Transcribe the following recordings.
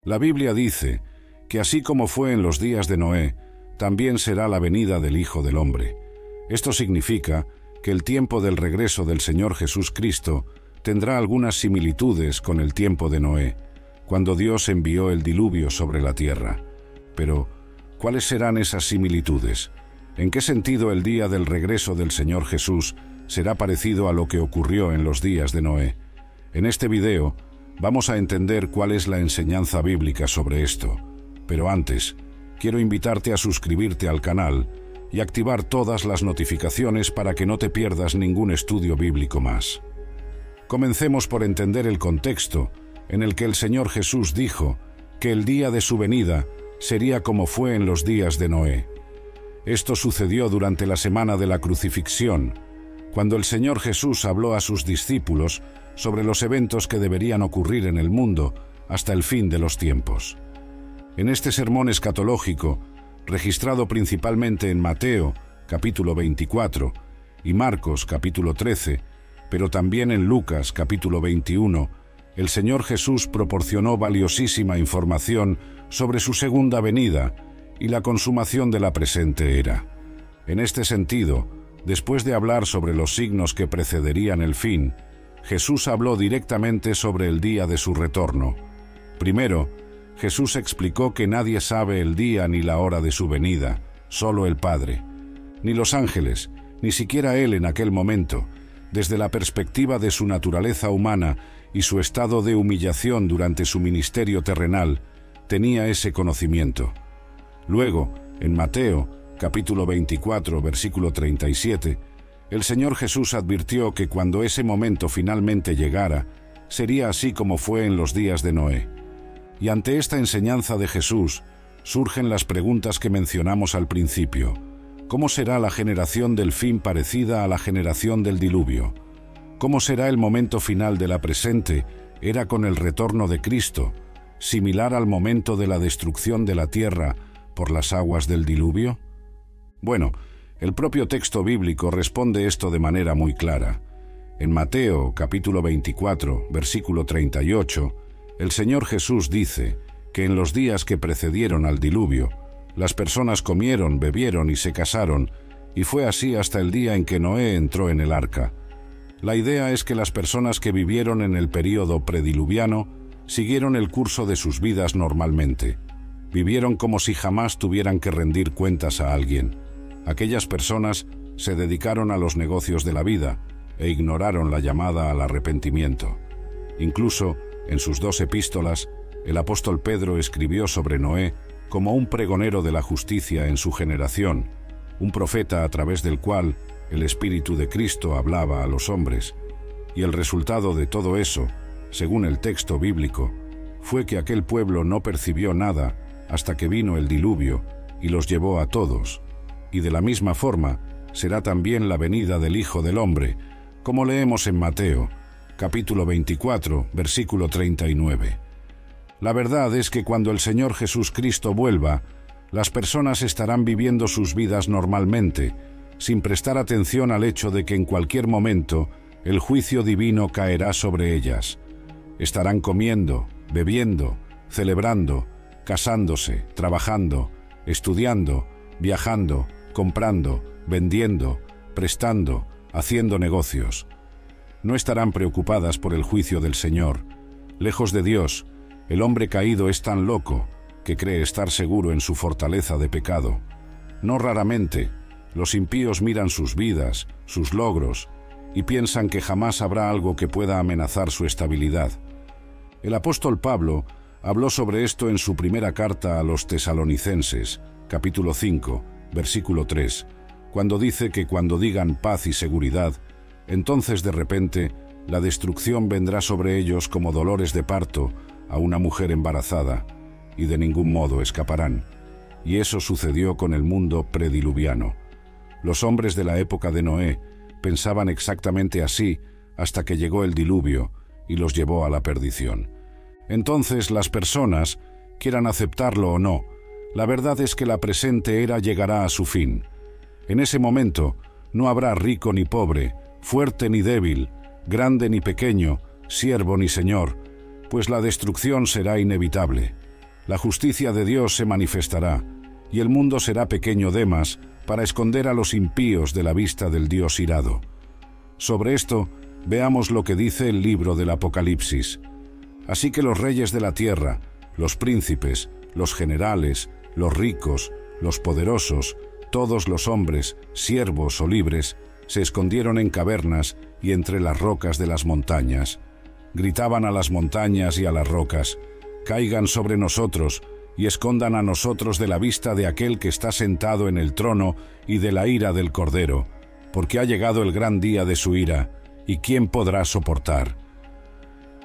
La Biblia dice que así como fue en los días de Noé, también será la venida del Hijo del Hombre. Esto significa que el tiempo del regreso del Señor Jesús Cristo tendrá algunas similitudes con el tiempo de Noé, cuando Dios envió el diluvio sobre la tierra. Pero, ¿cuáles serán esas similitudes? ¿En qué sentido el día del regreso del Señor Jesús será parecido a lo que ocurrió en los días de Noé? En este video vamos a entender cuál es la enseñanza bíblica sobre esto. Pero antes, quiero invitarte a suscribirte al canal y activar todas las notificaciones para que no te pierdas ningún estudio bíblico más. Comencemos por entender el contexto en el que el Señor Jesús dijo que el día de su venida sería como fue en los días de Noé. Esto sucedió durante la semana de la crucifixión, cuando el Señor Jesús habló a sus discípulos sobre los eventos que deberían ocurrir en el mundo hasta el fin de los tiempos. En este sermón escatológico, registrado principalmente en Mateo, capítulo 24, y Marcos, capítulo 13, pero también en Lucas, capítulo 21, el Señor Jesús proporcionó valiosísima información sobre su segunda venida y la consumación de la presente era. En este sentido, después de hablar sobre los signos que precederían el fin, Jesús habló directamente sobre el día de su retorno. Primero, Jesús explicó que nadie sabe el día ni la hora de su venida, solo el Padre. Ni los ángeles, ni siquiera Él en aquel momento, desde la perspectiva de su naturaleza humana y su estado de humillación durante su ministerio terrenal, tenía ese conocimiento. Luego, en Mateo, capítulo 24, versículo 37, el Señor Jesús advirtió que cuando ese momento finalmente llegara, sería así como fue en los días de Noé. Y ante esta enseñanza de Jesús, surgen las preguntas que mencionamos al principio. ¿Cómo será la generación del fin parecida a la generación del diluvio? ¿Cómo será el momento final de la presente era con el retorno de Cristo, similar al momento de la destrucción de la tierra por las aguas del diluvio? Bueno, el propio texto bíblico responde esto de manera muy clara. En Mateo, capítulo 24, versículo 38, el Señor Jesús dice que en los días que precedieron al diluvio, las personas comieron, bebieron y se casaron, y fue así hasta el día en que Noé entró en el arca. La idea es que las personas que vivieron en el período prediluviano siguieron el curso de sus vidas normalmente. Vivieron como si jamás tuvieran que rendir cuentas a alguien. Aquellas personas se dedicaron a los negocios de la vida e ignoraron la llamada al arrepentimiento. Incluso, en sus 2 epístolas, el apóstol Pedro escribió sobre Noé como un pregonero de la justicia en su generación, un profeta a través del cual el Espíritu de Cristo hablaba a los hombres. Y el resultado de todo eso, según el texto bíblico, fue que aquel pueblo no percibió nada hasta que vino el diluvio y los llevó a todos. Y de la misma forma será también la venida del Hijo del Hombre, como leemos en Mateo, capítulo 24, versículo 39. La verdad es que cuando el Señor Jesús Cristo vuelva, las personas estarán viviendo sus vidas normalmente, sin prestar atención al hecho de que en cualquier momento el juicio divino caerá sobre ellas. Estarán comiendo, bebiendo, celebrando, casándose, trabajando, estudiando, viajando, comprando, vendiendo, prestando, haciendo negocios. No estarán preocupadas por el juicio del Señor. Lejos de Dios, el hombre caído es tan loco que cree estar seguro en su fortaleza de pecado. No raramente, los impíos miran sus vidas, sus logros, y piensan que jamás habrá algo que pueda amenazar su estabilidad. El apóstol Pablo habló sobre esto en su primera carta a los tesalonicenses, capítulo 5, versículo 3, cuando dice que cuando digan paz y seguridad, entonces de repente la destrucción vendrá sobre ellos como dolores de parto a una mujer embarazada, y de ningún modo escaparán. Y eso sucedió con el mundo prediluviano. Los hombres de la época de Noé pensaban exactamente así hasta que llegó el diluvio y los llevó a la perdición. Entonces las personas, quieran aceptarlo o no, la verdad es que la presente era llegará a su fin. En ese momento no habrá rico ni pobre, fuerte ni débil, grande ni pequeño, siervo ni señor, pues la destrucción será inevitable. La justicia de Dios se manifestará, y el mundo será pequeño demas para esconder a los impíos de la vista del Dios irado. Sobre esto, veamos lo que dice el libro del Apocalipsis. Así que los reyes de la tierra, los príncipes, los generales, los ricos, los poderosos, todos los hombres, siervos o libres, se escondieron en cavernas y entre las rocas de las montañas. Gritaban a las montañas y a las rocas: «Caigan sobre nosotros y escondan a nosotros de la vista de aquel que está sentado en el trono y de la ira del Cordero, porque ha llegado el gran día de su ira, ¿y quién podrá soportar?».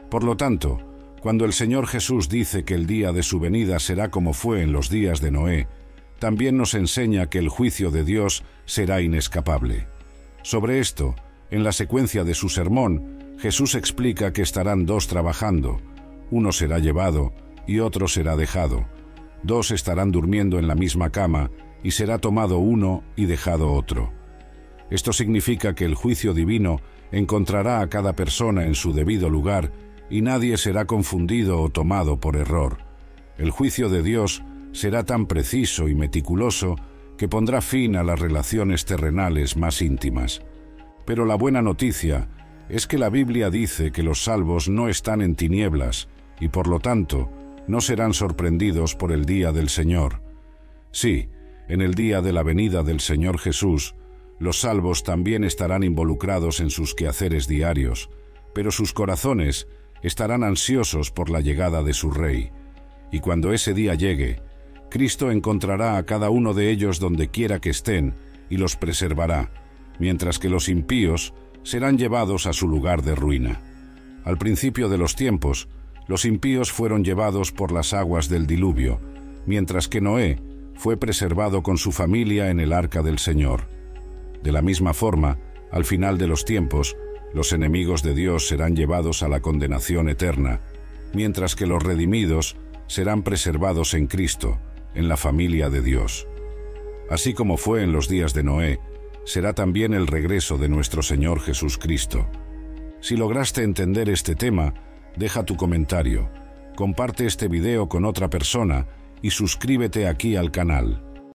Por lo tanto, cuando el Señor Jesús dice que el día de su venida será como fue en los días de Noé, también nos enseña que el juicio de Dios será inescapable. Sobre esto, en la secuencia de su sermón, Jesús explica que estarán dos trabajando: uno será llevado y otro será dejado. Dos estarán durmiendo en la misma cama y será tomado uno y dejado otro. Esto significa que el juicio divino encontrará a cada persona en su debido lugar y nadie será confundido o tomado por error. El juicio de Dios será tan preciso y meticuloso que pondrá fin a las relaciones terrenales más íntimas. Pero la buena noticia es que la Biblia dice que los salvos no están en tinieblas y por lo tanto no serán sorprendidos por el día del Señor. Sí, en el día de la venida del Señor Jesús, los salvos también estarán involucrados en sus quehaceres diarios, pero sus corazones estarán ansiosos por la llegada de su Rey. Y cuando ese día llegue, Cristo encontrará a cada uno de ellos donde quiera que estén y los preservará, mientras que los impíos serán llevados a su lugar de ruina. Al principio de los tiempos, los impíos fueron llevados por las aguas del diluvio, mientras que Noé fue preservado con su familia en el arca del Señor. De la misma forma, al final de los tiempos, los enemigos de Dios serán llevados a la condenación eterna, mientras que los redimidos serán preservados en Cristo, en la familia de Dios. Así como fue en los días de Noé, será también el regreso de nuestro Señor Jesucristo. Si lograste entender este tema, deja tu comentario, comparte este video con otra persona y suscríbete aquí al canal.